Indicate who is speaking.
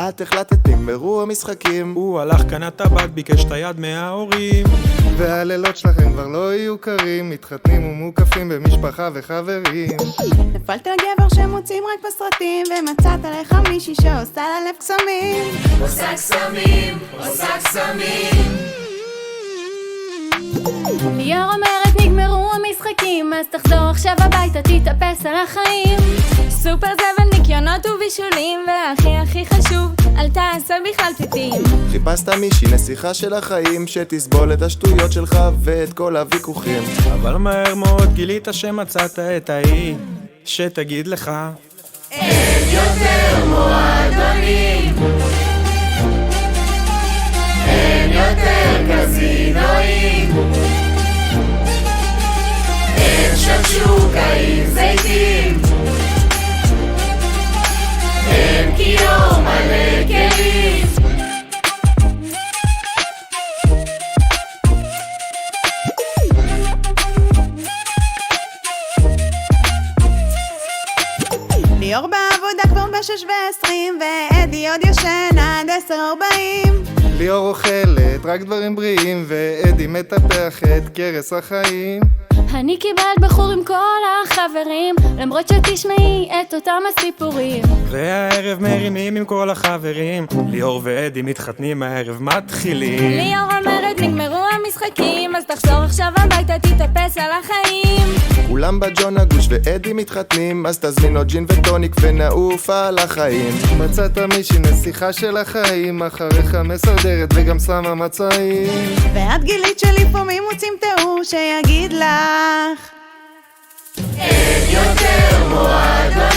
Speaker 1: את החלטת נגמרו המשחקים,
Speaker 2: הוא הלך קנה טבק, ביקש את היד מההורים,
Speaker 3: והלילות שלכם כבר לא יהיו קרים, מתחתנים ומוקפים במשפחה וחברים.
Speaker 4: נפלת על גבר שמוצאים רק בסרטים, ומצאת לך מישהי שעושה ללב קסמים.
Speaker 5: עושה קסמים, עושה קסמים.
Speaker 6: ליאור אומרת נגמרו המשחקים, אז תחזור עכשיו הביתה, תתאפס על החיים. סופר זבל, ניקיונות ובישולים, והכי הכי חשוב, אל תעשה בכלל פיתים.
Speaker 1: חיפשת מישהי נסיכה של החיים, שתסבול את השטויות שלך ואת כל הוויכוחים.
Speaker 2: אבל מהר מאוד גילית שמצאת את ההיא שתגיד לך
Speaker 5: אין יותר מועדונים, אין יותר קזינואים, אין שקשוקה עם זיתים, אין כיור מלא כלים.
Speaker 4: ליאור בעבודה כבר ב6:20, ואדי עוד ישן עד 10:40.
Speaker 3: ליאור אוכלת רק דברים בריאים, ואדי מטפח את קרס החיים.
Speaker 6: אני קיבלת בחור עם כל החברים, למרות שתשמעי את אותם הסיפורים.
Speaker 2: והערב מרימים עם כל החברים, ליאור ואדי מתחתנים, הערב מתחילים.
Speaker 6: ליאור אומרת נגמרו המשחקים, אז תחזור עכשיו הביתה, תתאפס על החיים.
Speaker 1: כולם בג'ון הגוש ואדי מתחתנים, אז תזמין עוד ג'ין וטוניק ונעוף על החיים.
Speaker 3: מצאת מישהי נסיכה של החיים, אחריך מסדרת וגם שמה מצעים.
Speaker 4: ואת גילית שלפעמים מוצאים תיאור שיגיד לך
Speaker 5: אין יותר מועדונים.